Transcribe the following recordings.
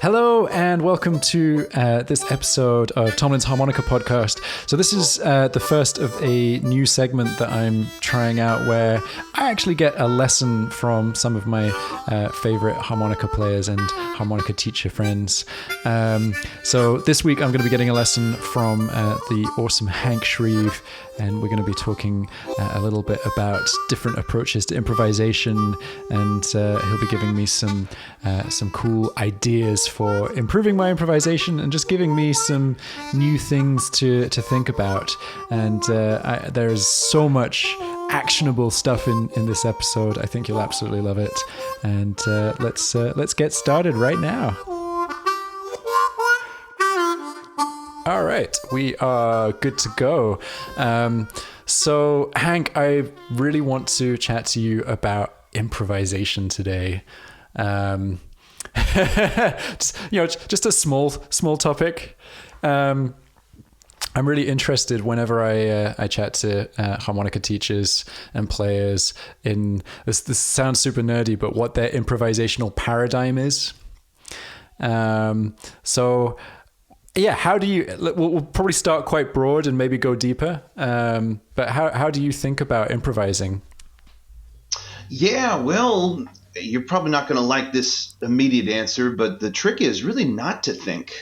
Hello and welcome to this episode of Tomlin's Harmonica podcast. So this is the first of a new segment that I'm trying out where I actually get a lesson from some of my favorite harmonica players and harmonica teacher friends. So this week I'm going to be getting a lesson from the awesome Hank Shreve, and we're going to be talking a little bit about different approaches to improvisation, and he'll be giving me some cool ideas for improving my improvisation and just giving me some new things to think about. And there's so much actionable stuff in this episode. I think you'll absolutely love it. And let's get started right now. All right, we are good to go. So Hank, I really want to chat to you about improvisation today. Just a small topic. I'm really interested whenever I chat to harmonica teachers and players in this sounds super nerdy, but what their improvisational paradigm is. So yeah, how do you, we'll probably start quite broad and maybe go deeper. But how do you think about improvising? Yeah, well, you're probably not going to like this immediate answer, but the trick is really not to think.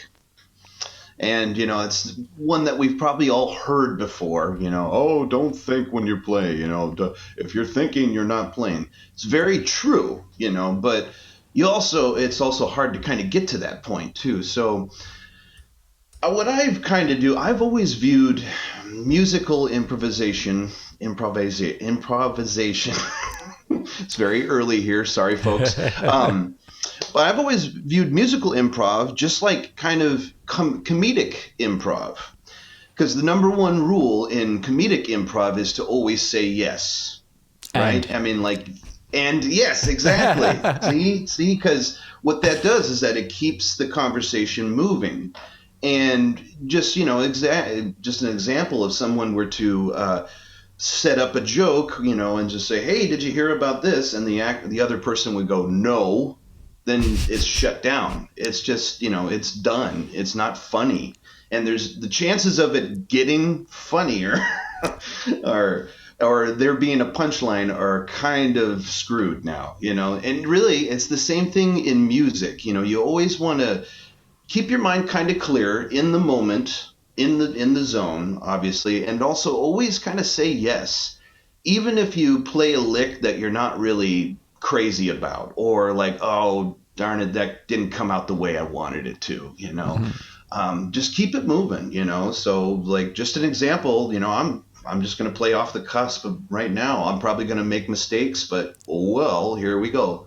And, it's one that we've probably all heard before, oh, don't think when you play, if you're thinking, you're not playing. It's very true, but it's also hard to kind of get to that point too. So what I've kind of do, I've always viewed musical improvisation. It's very early here. Sorry, folks. But I've always viewed musical improv just like kind of comedic improv. Because the number one rule in comedic improv is to always say yes. Right? And yes, exactly. See, because what that does is that it keeps the conversation moving. And just, just an example of someone were to set up a joke, and just say, hey, did you hear about this? And the other person would go, no, then it's shut down. It's just, it's done. It's not funny. And there's the chances of it getting funnier or there being a punchline are kind of screwed now, and really it's the same thing in music. You always want to keep your mind kind of clear in the moment, in the zone, obviously, and also always kind of say yes, even if you play a lick that you're not really crazy about, or like, oh, darn it, that didn't come out the way I wanted it to, Mm-hmm. Just keep it moving, So, like, just an example, I'm just going to play off the cusp of right now. I'm probably going to make mistakes, but well, here we go.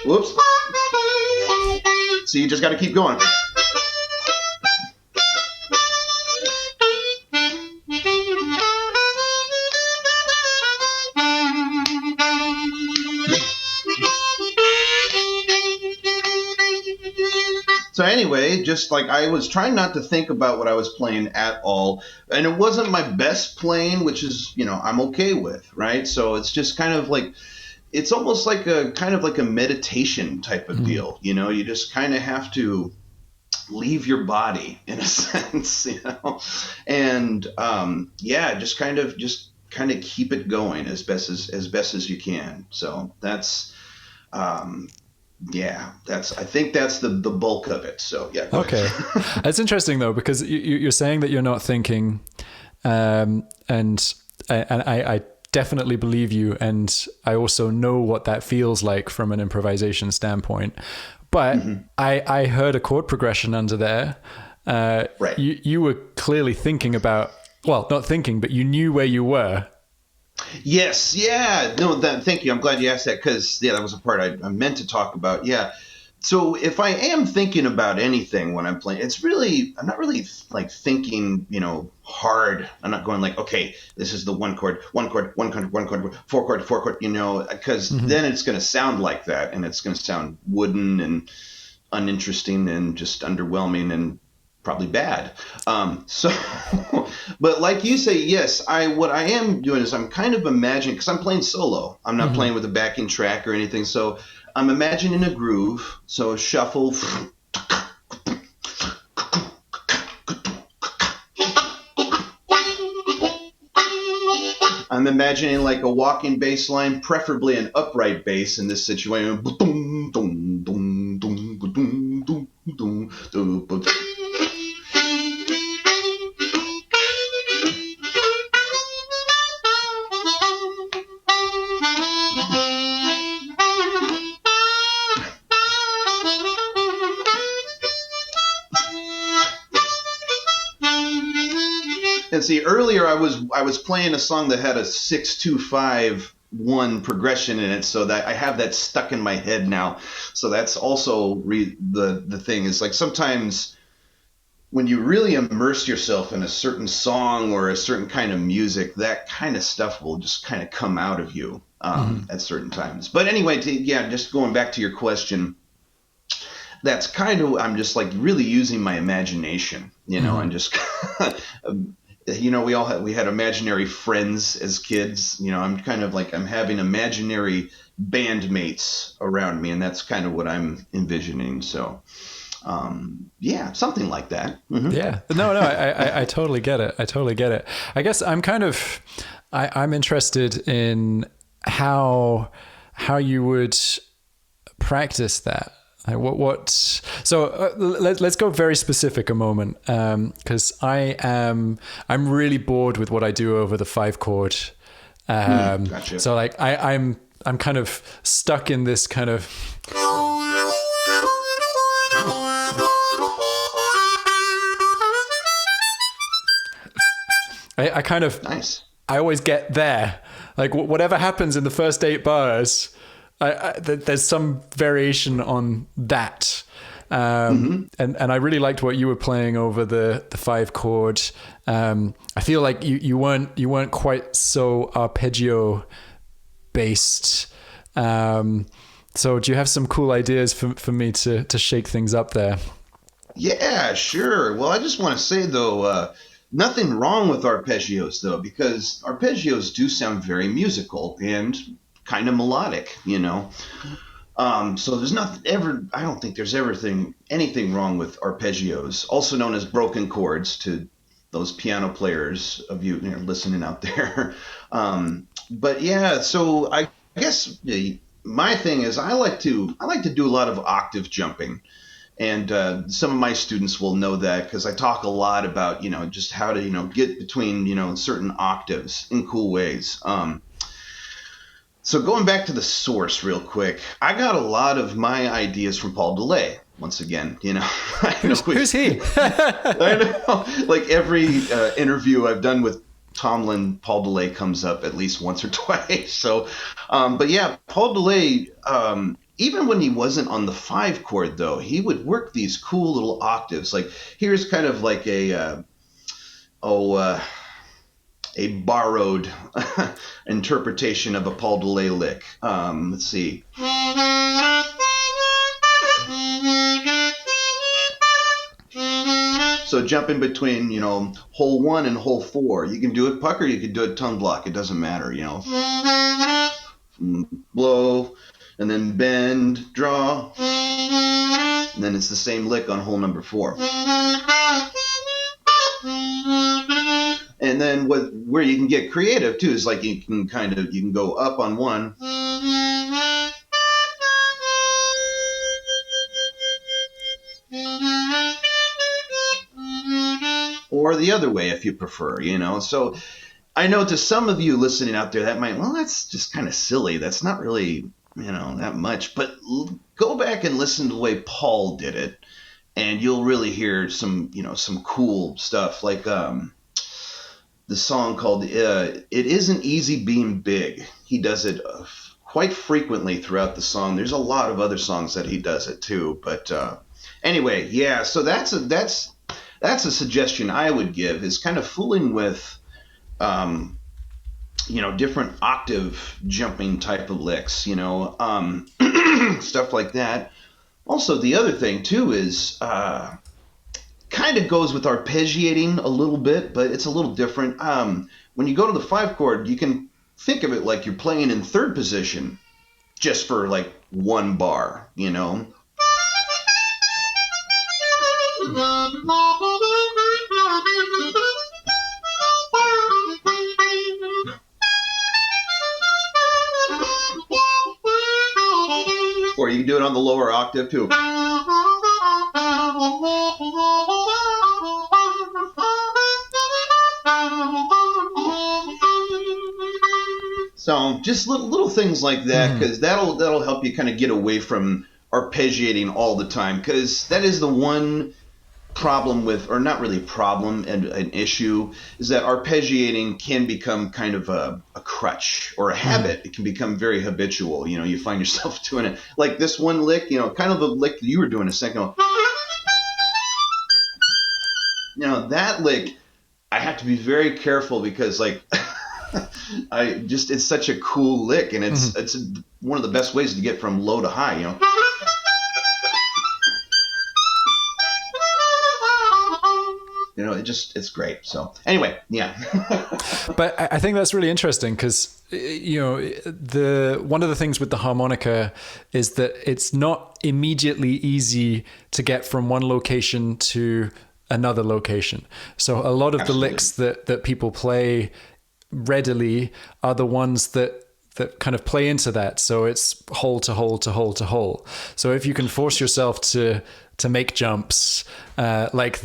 Whoops. So you just got to keep going. So anyway, just like I was trying not to think about what I was playing at all. And it wasn't my best playing, which is, I'm okay with, right? So it's just kind of like, it's almost like a kind of like a meditation type of deal. You just kind of have to leave your body in a sense, and just kind of keep it going as best as you can. So that's I think that's the bulk of it. So yeah. Okay. It's interesting though, because you're saying that you're not thinking, and I definitely believe you, and I also know what that feels like from an improvisation standpoint. But mm-hmm. I heard a chord progression under there. Right. You were clearly thinking about, well, not thinking, but you knew where you were. Yes, yeah. No, thank you. I'm glad you asked that because, yeah, that was a part I meant to talk about. Yeah. So if I am thinking about anything when I'm playing, I'm not really like thinking, hard. I'm not going like, okay, this is the one chord, one chord, one chord, one chord, four chord, because Hmm. then it's going to sound like that and it's going to sound wooden and uninteresting and just underwhelming and probably bad. So, but like you say, yes, what I am doing is I'm kind of imagining, because I'm playing solo. I'm not Hmm. playing with a backing track or anything. So I'm imagining a groove. So a shuffle. I'm imagining like a walking bass line, preferably an upright bass in this situation. And see, earlier I was playing a song that had a 6-2-5-1 progression in it, so that I have that stuck in my head now. So that's also the thing is like sometimes when you really immerse yourself in a certain song or a certain kind of music, that kind of stuff will just kind of come out of you Hmm. at certain times. But anyway, just going back to your question, that's kind of I'm just like really using my imagination, Hmm. and just we had imaginary friends as kids. I'm kind of like I'm having imaginary bandmates around me, and that's kind of what I'm envisioning. So, yeah, something like that. Hmm. Yeah. No, no, I totally get it. I totally get it. I guess I'm interested in how you would practice that. Like what, so let's go very specific a moment. Cause I'm really bored with what I do over the 5 chord. Gotcha. So like I'm kind of stuck in this kind of, I kind of, Nice. I always get there. Like whatever happens in the first 8 bars, there's some variation on that. Hmm. And I really liked what you were playing over the 5 chord. I feel like you weren't quite so arpeggio based. So do you have some cool ideas for me to shake things up there? Yeah, sure. Well, I just want to say though, nothing wrong with arpeggios though, because arpeggios do sound very musical and kind of melodic. So there's nothing ever. I don't think there's anything wrong with arpeggios, also known as broken chords to those piano players of you listening out there. But yeah, so I guess my thing is I like to do a lot of octave jumping. And some of my students will know that because I talk a lot about, just how to, get between, certain octaves in cool ways. So going back to the source real quick, I got a lot of my ideas from Paul DeLay. Once again, I know, Who's he? I know, like every interview I've done with Tomlin, Paul DeLay comes up at least once or twice. So, but yeah, Paul DeLay, even when he wasn't on the 5 chord though, he would work these cool little octaves. Like here's kind of like oh, a borrowed interpretation of a Paul DeLay lick. Let's see. So jumping between, hole 1 and hole 4. You can do it pucker, you can do it tongue block. It doesn't matter. Blow, and then bend, draw. And then it's the same lick on hole number 4. And then where you can get creative too is like you can go up on one or the other way if you prefer. So I know to some of you listening out there that might, well, that's just kind of silly. That's not really, that much. But go back and listen to the way Paul did it, and you'll really hear some cool stuff. Like the song called "It Isn't Easy Being Big." He does it quite frequently throughout the song. There's a lot of other songs that he does it too, but anyway, yeah. So that's a suggestion I would give, is kind of fooling with different octave jumping type of licks, stuff like that. Also, the other thing too is kind of goes with arpeggiating a little bit, but it's a little different. When you go to the 5 chord, you can think of it like you're playing in third position just for like one bar, Or you can do it on the lower octave too. So just little things like that, because that'll help you kind of get away from arpeggiating all the time, because that is the one problem with, or not really a problem, and an issue, is that arpeggiating can become kind of a crutch or a habit. It can become very habitual. You find yourself doing it like this one lick, kind of the lick that you were doing a second ago. That lick, I have to be very careful, because like it's such a cool lick, and it's one of the best ways to get from low to high, it's great. So anyway, yeah. But I think that's really interesting, because one of the things with the harmonica is that it's not immediately easy to get from one location to another location. So a lot of the licks that people play readily are the ones that kind of play into that. So it's hole to hole to hole to hole. So if you can force yourself to make jumps like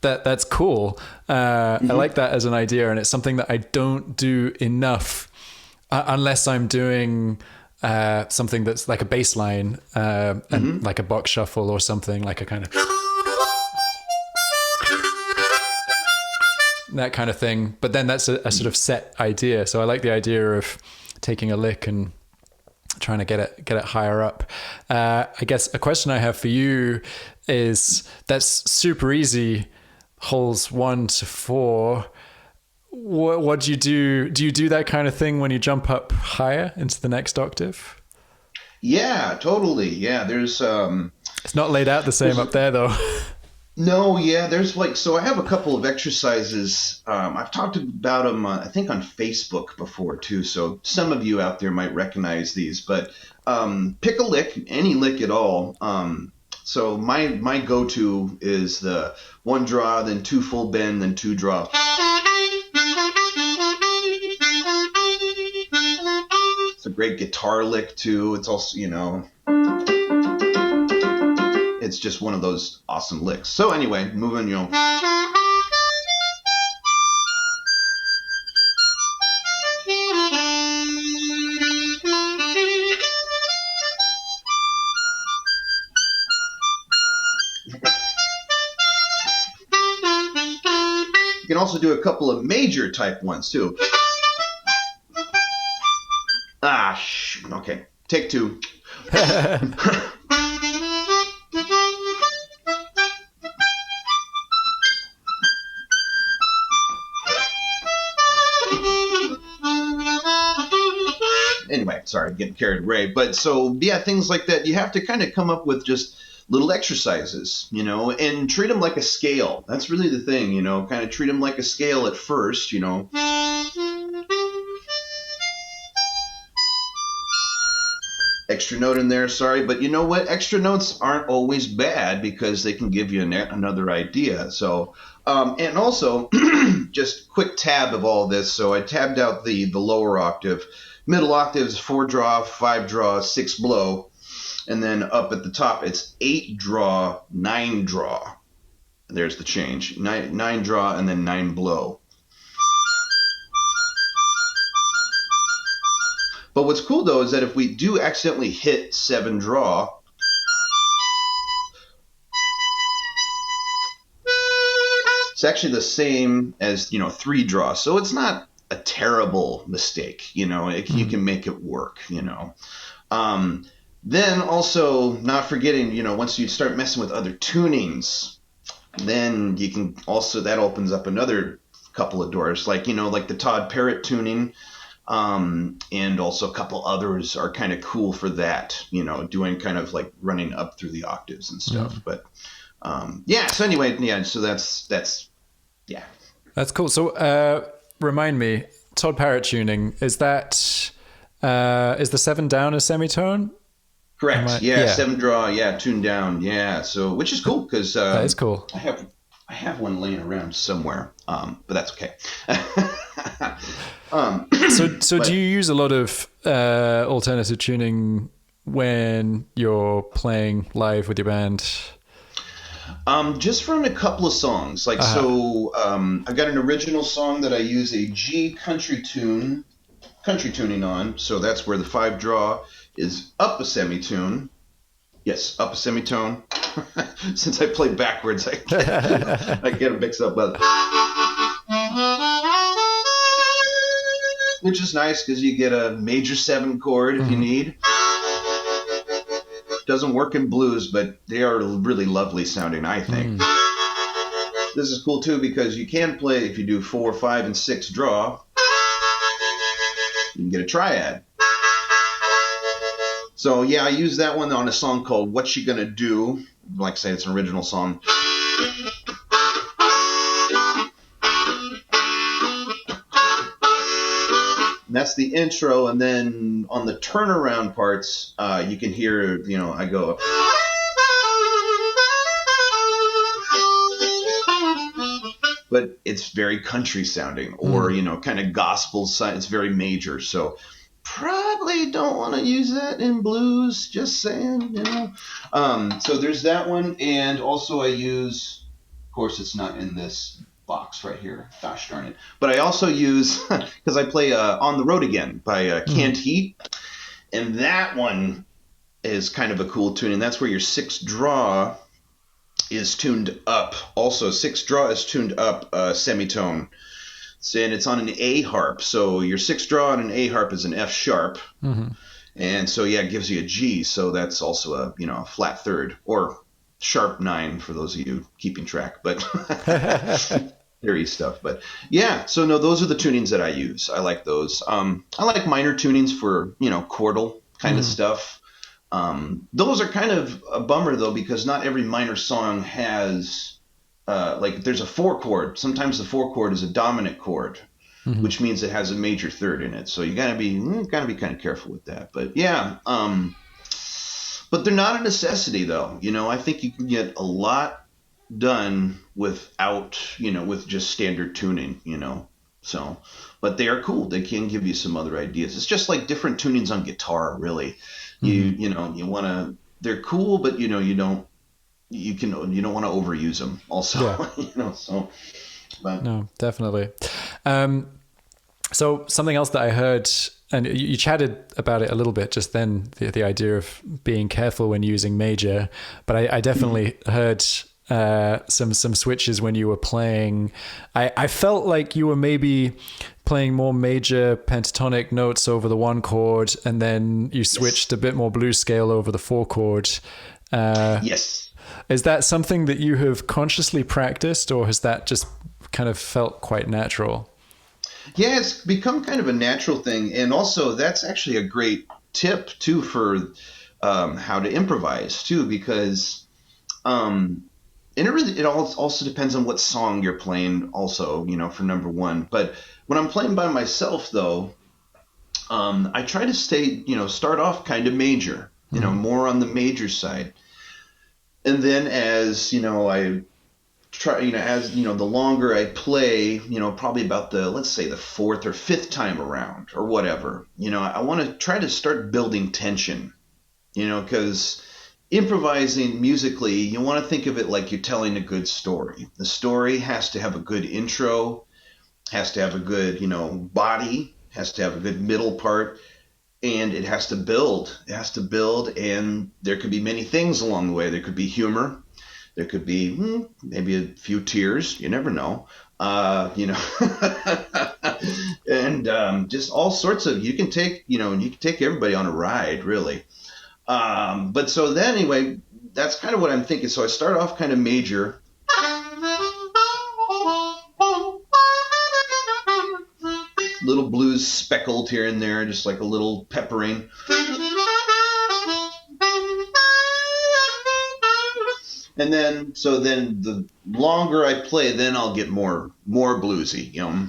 that's cool. I like that as an idea, and it's something that I don't do enough unless I'm doing something that's like a bass line and like a box shuffle or something, like a kind of that kind of thing. But then that's a sort of set idea. So I like the idea of taking a lick and trying to get it higher up. I guess a question I have for you is, that's super easy, holes 1 to 4. What do you do? Do you do that kind of thing when you jump up higher into the next octave? Yeah, totally. Yeah, there's it's not laid out the same up there though. No, yeah, there's so I have a couple of exercises. I've talked about them, I think, on Facebook before too. So some of you out there might recognize these. But pick a lick, any lick at all. So my go-to is the 1 draw, then 2 full bend, then 2 draw. It's a great guitar lick too. It's also, it's just one of those awesome licks. So anyway, moving, You can also do a couple of major type ones too. Okay, take 2. Anyway, sorry, getting carried away. But so, yeah, things like that. You have to kind of come up with just little exercises, and treat them like a scale. That's really the thing, kind of treat them like a scale at first, Extra note in there, sorry. But you know what? Extra notes aren't always bad, because they can give you another idea. So, and also, just quick tab of all this. So I tabbed out the lower octave. Middle octave is 4 draw, 5 draw, 6 blow. And then up at the top, it's 8 draw, 9 draw. There's the change. 9 draw, and then 9 blow. But what's cool, though, is that if we do accidentally hit 7 draw, It's actually the same as, 3-draw. So it's not a terrible mistake, you can make it work, Then also not forgetting, once you start messing with other tunings, then you can also, that opens up another couple of doors, like the Todd Parrott tuning, and also a couple others are kind of cool for that, doing kind of like running up through the octaves and stuff. But so anyway, so that's cool. So remind me, Todd Parrott tuning, is the 7 down a semitone? Correct. 7-draw, tuned down. Yeah. So, which is cool because that is cool. I have one laying around somewhere, but that's okay. So do you use a lot of alternative tuning when you're playing live with your band? Just from a couple of songs. I've got an original song that I use a G country tuning on. So that's where the 5-draw is up a semitone. Yes, up a semitone. Since I play backwards, I get it mixed up. But which is nice because you get a major 7 chord if you need. Doesn't work in blues, but they are really lovely sounding, I think. This is cool too because you can play, if you do 4, 5, and 6 draw, you can get a triad. So I use that one on a song called What You Gonna Do. Like I say, it's an original song. And that's the intro, and then on the turnaround parts, you can hear, I go. But it's very country sounding, or kind of gospel. It's very major, so probably don't want to use that in blues. Just saying, So there's that one, and also I use, of course, it's not in this box right here. Gosh darn it! But I also use because I play "On the Road Again" by Canned Heat, and that one is kind of a cool tune, and that's where your 6-draw is tuned up. Also, 6-draw is tuned up semitone, and it's on an A harp. So your 6-draw on an A harp is an F sharp, and so it gives you a G. So that's also a flat third or sharp 9 for those of you keeping track, but theory stuff. But so no, those are the tunings that I use. I like those. I like minor tunings for chordal kind of stuff. Those are kind of a bummer though, because not every minor song has there's a 4 chord. Sometimes the 4 chord is a dominant chord, which means it has a major third in it. So you gotta be kind of careful with that. But but they're not a necessity though. I think you can get a lot done without, with just standard tuning, So, but they are cool. They can give you some other ideas. It's just like different tunings on guitar, really. You want to. They're cool, but you don't want to overuse them. Also, So, but no, definitely. So something else that I heard, and you chatted about it a little bit just then, the idea of being careful when using major, but I definitely heard some switches when you were playing. I felt like you were maybe playing more major pentatonic notes over the 1 chord, and then you switched a bit more blues scale over the 4 chord. Yes. Is that something that you have consciously practiced, or has that just kind of felt quite natural? Yeah, it's become kind of a natural thing. And also that's actually a great tip too for how to improvise too, because and it also depends on what song you're playing also, for number one. But when I'm playing by myself though, I try to start off kind of major, more on the major side. And then as, I try, the longer I play, probably about let's say the 4th or 5th time around or whatever, I want to try to start building tension, because improvising musically, you want to think of it like you're telling a good story. The story has to have a good intro, has to have a good, body, has to have a good middle part, and it has to build. It has to build, and there could be many things along the way. There could be humor. There could be maybe a few tears. You never know. You know, and just all sorts of. You can take everybody on a ride, really. But so then anyway, that's kind of what I'm thinking. So I start off kind of major. Little blues speckled here and there, just like a little peppering. And then, so then the longer I play, then I'll get more bluesy, you know.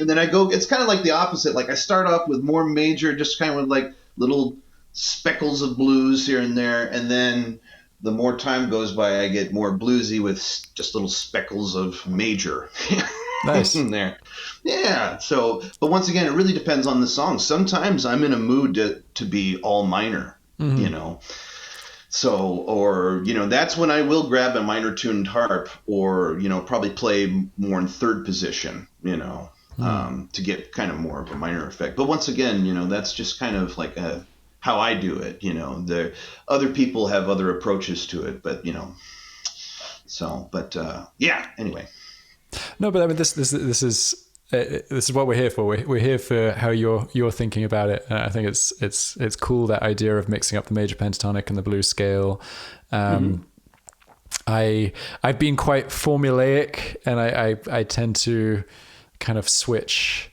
And then I go, it's kind of like the opposite. Like I start off with more major, just kind of with like little speckles of blues here and there. And then the more time goes by, I get more bluesy with just little speckles of major. Nice. In there. Yeah. So, but once again, it really depends on the song. Sometimes I'm in a mood to be all minor, you know. So, or, you know, that's when I will grab a minor tuned harp or, you know, probably play more in third position, you know. To get kind of more of a minor effect. But once again, you know, that's just kind of like how I do it, you know. Other people have other approaches to it, but, you know. So, but, yeah, anyway. No, but I mean, this is what we're here for. We're here for how you're thinking about it. I think it's cool, that idea of mixing up the major pentatonic and the blues scale. I've been quite formulaic, and I tend to kind of switch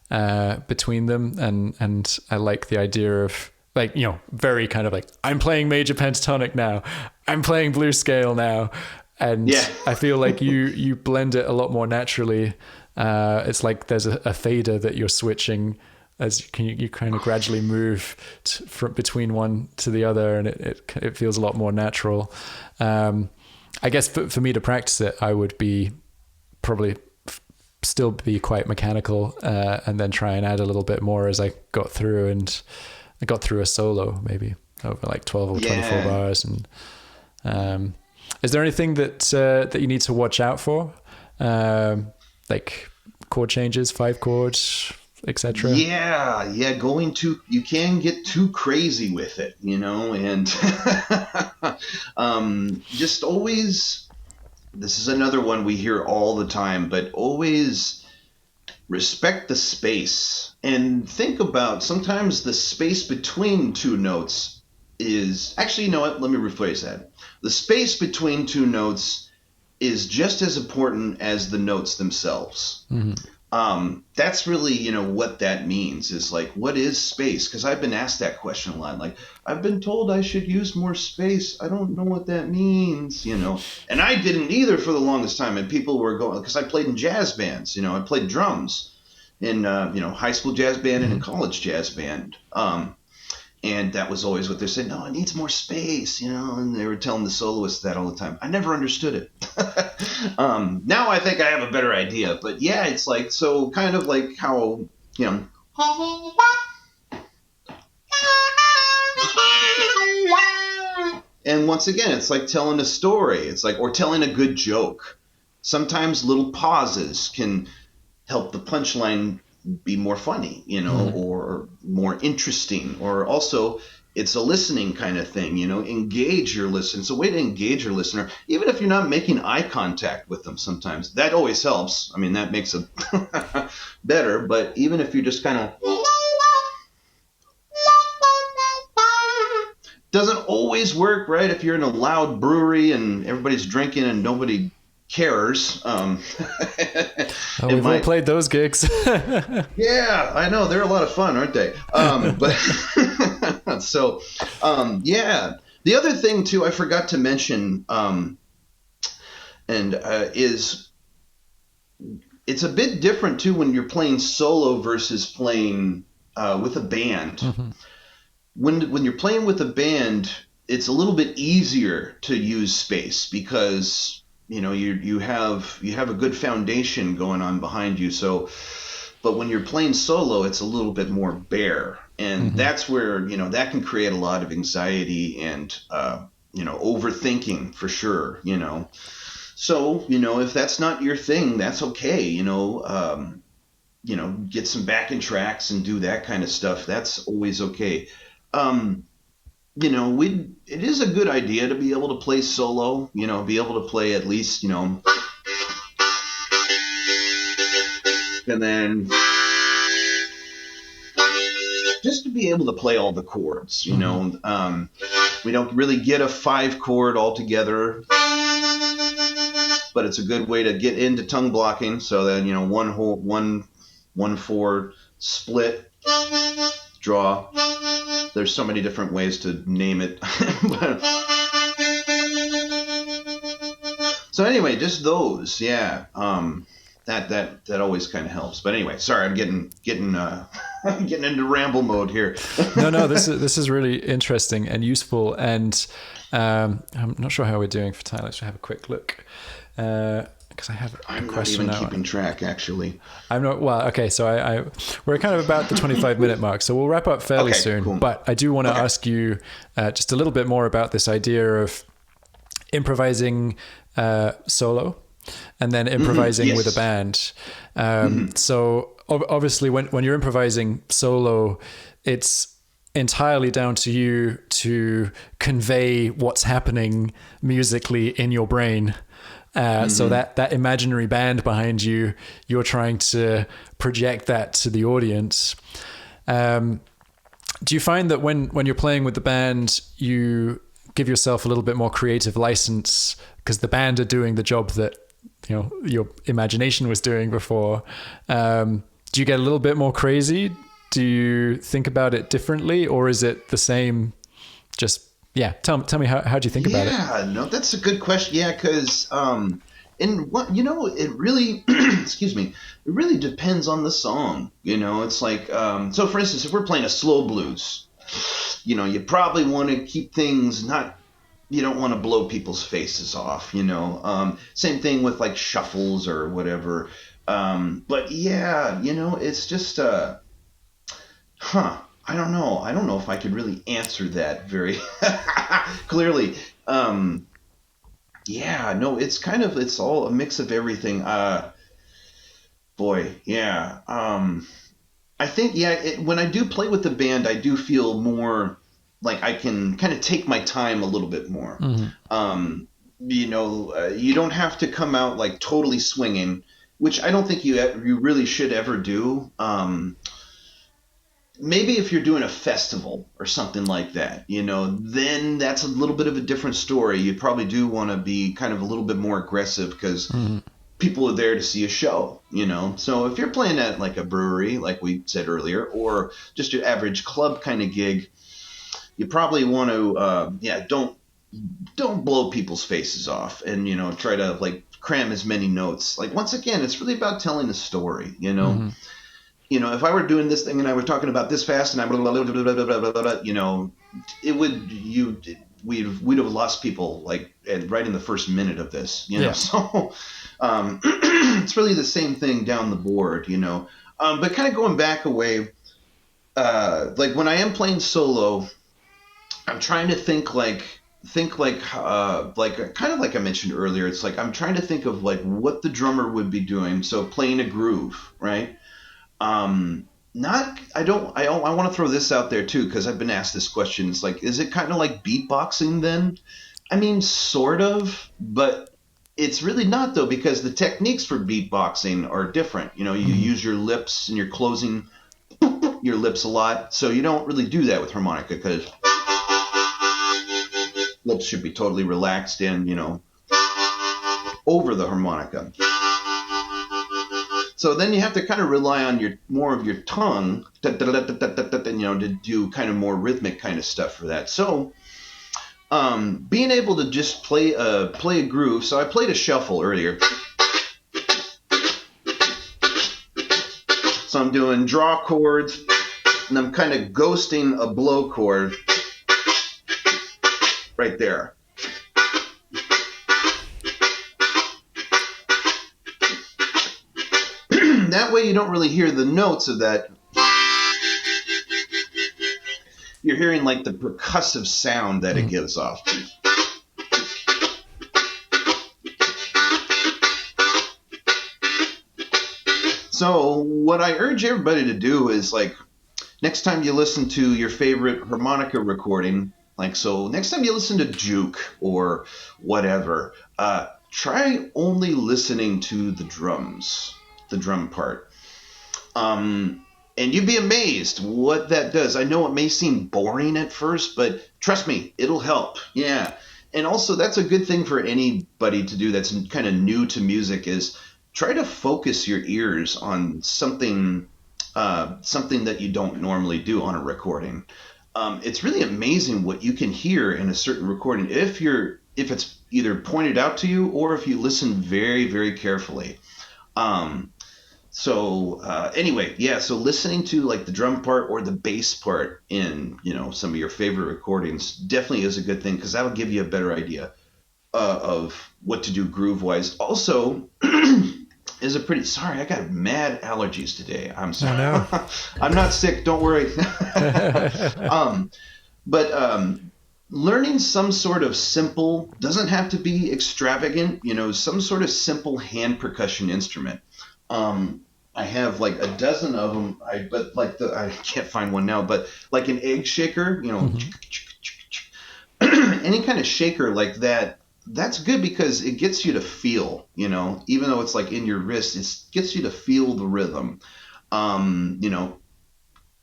between them, and I like the idea of, like, you know, very kind of like, I'm playing major pentatonic now, I'm playing blues scale now, and I feel like you blend it a lot more naturally. It's like there's a fader that you're switching as you kind of gradually move from between one to the other, and it feels a lot more natural. I guess for me to practice it, I would be probably still be quite mechanical, and then try and add a little bit more as I got through, and I got through a solo maybe over like 12 or 24 bars. And is there anything that you need to watch out for, like chord changes, 5 chords, etc.? You can get too crazy with it, you know, and just always, this is another one we hear all the time, but always respect the space and think about, sometimes the space between two notes is, actually, you know what, let me rephrase that. The space between two notes is just as important as the notes themselves. That's really, you know, what that means is like, what is space? Because I've been asked that question a lot. Like, I've been told I should use more space. I don't know what that means, you know. And I didn't either for the longest time. And people were going, because I played in jazz bands, you know, I played drums in, you know, high school jazz band and in college jazz band. And that was always what they're saying. No, it needs more space, you know. And they were telling the soloists that all the time. I never understood it. Now I think I have a better idea. But yeah, it's like, so kind of like how, you know. And once again, it's like telling a story. It's like, or telling a good joke. Sometimes little pauses can help the punchline be more funny, you know, or more interesting, or also it's a listening kind of thing, you know, engage your listener. It's a way to engage your listener, even if you're not making eye contact with them sometimes. That always helps. I mean, that makes it better, but even if you just kind of... Doesn't always work, right? If you're in a loud brewery and everybody's drinking and nobody cares. We've all played those gigs. Yeah, I know. They're a lot of fun, aren't they? But so, yeah. The other thing, too, I forgot to mention, is it's a bit different, too, when you're playing solo versus playing with a band. When you're playing with a band, it's a little bit easier to use space because, you know, you have a good foundation going on behind you. So, But when you're playing solo, it's a little bit more bare. And that's where, that can create a lot of anxiety and, overthinking for sure, So, if that's not your thing, that's okay, get some backing tracks and do that kind of stuff. That's always okay. It is a good idea to be able to play solo, be able to play at least, and then just to be able to play all the chords, we don't really get a 5 chord altogether, but it's a good way to get into tongue blocking. So then, 1/4 split, draw. There's so many different ways to name it. So anyway, just those, yeah. That always kind of helps. But anyway, sorry, I'm getting I'm getting into ramble mode here. No, this is really interesting and useful. And I'm not sure how we're doing for time. Let's have a quick look. Because I have a question now. I'm not even keeping track, actually. I'm not. Well, okay. So we're kind of about the 25-minute mark, so we'll wrap up fairly soon. Cool. But I do want to ask you just a little bit more about this idea of improvising solo and then improvising with a band. So obviously, when you're improvising solo, it's entirely down to you to convey what's happening musically in your brain. So that imaginary band behind you, you're trying to project that to the audience. Do you find that when you're playing with the band, you give yourself a little bit more creative license because the band are doing the job that your imagination was doing before? Do you get a little bit more crazy? Do you think about it differently, or is it the same? Tell me how do you think about it? Yeah, no, that's a good question. Yeah, because it really excuse me, it really depends on the song. It's like so for instance, if we're playing a slow blues, you probably want to keep things you don't want to blow people's faces off. Same thing with like shuffles or whatever. But yeah, it's just I don't know. I don't know if I could really answer that very clearly. It's all a mix of everything. I think, when I do play with the band, I do feel more like I can kind of take my time a little bit more. You don't have to come out like totally swinging, which I don't think you really should ever do. Maybe if you're doing a festival or something like that, then that's a little bit of a different story. You probably do want to be kind of a little bit more aggressive because people are there to see a show, So if you're playing at like a brewery, like we said earlier, or just your average club kind of gig, you probably want to, don't blow people's faces off and, try to like cram as many notes. Like, once again, it's really about telling a story, if I were doing this thing and I were talking about this fast and I we'd have lost people like right in the first minute of this, So it's really the same thing down the board, But kind of going back a way, like when I am playing solo, I'm trying to think like kind of like I mentioned earlier. It's like I'm trying to think of like what the drummer would be doing. So playing a groove, right? I want to throw this out there too, because I've been asked this question. It's like, is it kind of like beatboxing then? I mean, sort of, but it's really not though, because the techniques for beatboxing are different. You use your lips and you're closing your lips a lot. So you don't really do that with harmonica because lips should be totally relaxed and, over the harmonica. So then you have to kind of rely on more of your tongue, to do kind of more rhythmic kind of stuff for that. So being able to just play a groove. So I played a shuffle earlier. So I'm doing draw chords, and I'm kind of ghosting a blow chord right there. that way you don't really hear the notes of that. You're hearing like the percussive sound that it gives off. So what I urge everybody to do is, like, next time you listen to your favorite harmonica recording, next time you listen to Juke or whatever, try only listening to the drums, the drum part. And you'd be amazed what that does. I know it may seem boring at first, but trust me, it'll help. Yeah. And also, that's a good thing for anybody to do that's kind of new to music, is try to focus your ears on something that you don't normally do on a recording. It's really amazing what you can hear in a certain recording if it's either pointed out to you or if you listen very, very carefully. Anyway, yeah, so listening to like the drum part or the bass part in, some of your favorite recordings definitely is a good thing, because that'll give you a better idea of what to do groove-wise. Also, sorry, I got mad allergies today. I'm sorry. Oh, no. I'm not sick, don't worry. But learning some sort of simple, doesn't have to be extravagant, some sort of simple hand percussion instrument. I have like a dozen of them, I can't find one now, but like an egg shaker, any kind of shaker like that, that's good because it gets you to feel, even though it's like in your wrist, it gets you to feel the rhythm.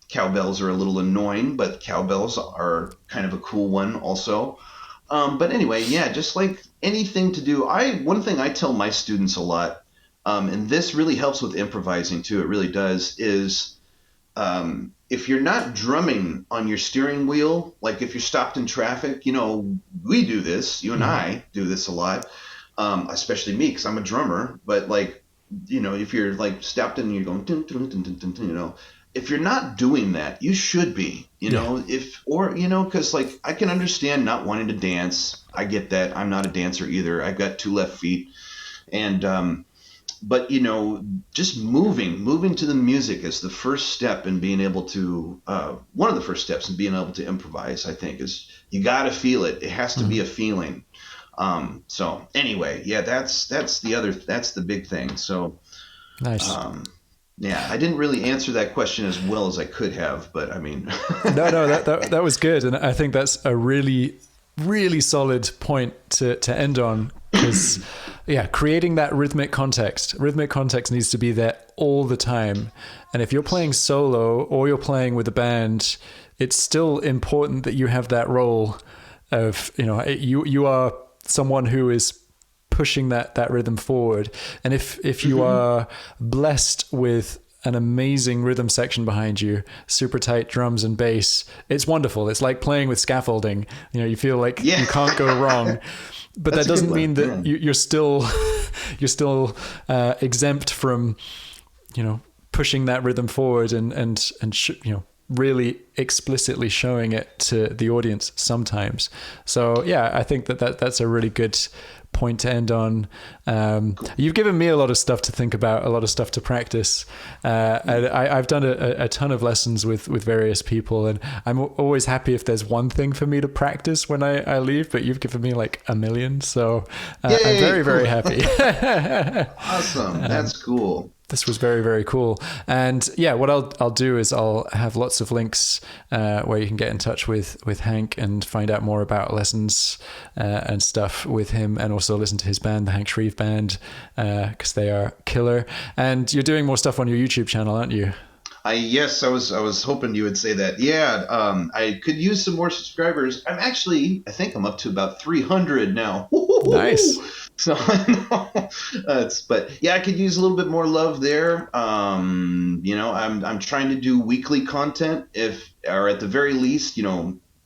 Cowbells are a little annoying, but cowbells are kind of a cool one also. But anyway, yeah, just like anything to do. One thing I tell my students a lot, and this really helps with improvising too, it really does, is if you're not drumming on your steering wheel, like if you're stopped in traffic, we do this, you and I do this a lot, especially me, because I'm a drummer, but like, if you're like stopped in and you're going, dun, dun, dun, dun, dun, dun, if you're not doing that, you should be, because like I can understand not wanting to dance. I get that. I'm not a dancer either. I've got two left feet. And, but, just moving to the music is the first step in being able to, one of the first steps in being able to improvise, I think, is you got to feel it. It has to be a feeling. So anyway, yeah, that's the big thing. So, nice. Yeah, I didn't really answer that question as well as I could have, but I mean, no, that was good. And I think that's a really, really solid point to end on, because yeah, creating that rhythmic context needs to be there all the time. And if you're playing solo or you're playing with a band, it's still important that you have that role of, you are someone who is pushing that rhythm forward. And if you are blessed with an amazing rhythm section behind you, super tight drums and bass, it's wonderful. It's like playing with scaffolding. You feel like you can't go wrong. But that doesn't mean that you're still exempt from, pushing that rhythm forward and really explicitly showing it to the audience sometimes. So yeah, I think that's a really good point to end on. You've given me a lot of stuff to think about, a lot of stuff to practice. I've done a ton of lessons with various people, and I'm always happy if there's one thing for me to practice when I leave, but you've given me like a million. So I'm very, very happy. Awesome. That's cool. This was very, very cool. And yeah, what I'll do is I'll have lots of links where you can get in touch with Hank and find out more about lessons and stuff with him, and also listen to his band, the Hank Shreve Band, because they are killer. And you're doing more stuff on your YouTube channel, aren't you? Yes, I was hoping you would say that. Yeah, I could use some more subscribers. I think I'm up to about 300 now. Nice. So, but yeah, I could use a little bit more love there. I'm trying to do weekly content, or at the very least,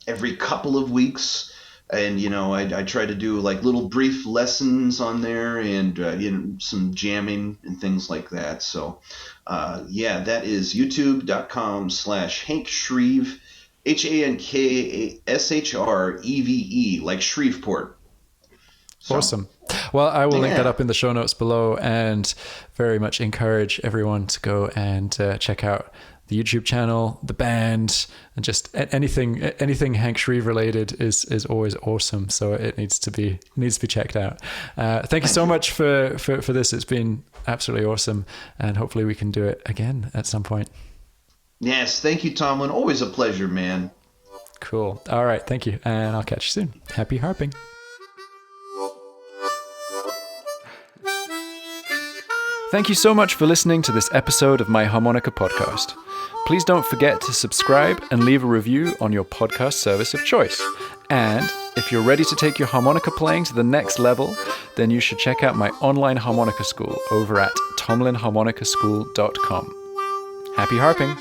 every couple of weeks. And, I try to do like little brief lessons on there, and, some jamming and things like that. So, yeah, that is youtube.com/Hank Shreve, HankShreve, like Shreveport. So. Awesome. Well, I will link that up in the show notes below, and very much encourage everyone to go and check out the YouTube channel, the band, and just anything Hank Shreve related is always awesome. So it needs to be checked out. Thank you so much for this. It's been absolutely awesome, and hopefully we can do it again at some point. Yes, thank you, Tomlin. Always a pleasure, man. Cool. All right, thank you, and I'll catch you soon. Happy harping. Thank you so much for listening to this episode of my harmonica podcast. Please don't forget to subscribe and leave a review on your podcast service of choice. And if you're ready to take your harmonica playing to the next level, then you should check out my online harmonica school over at tomlinharmonicaschool.com. Happy harping!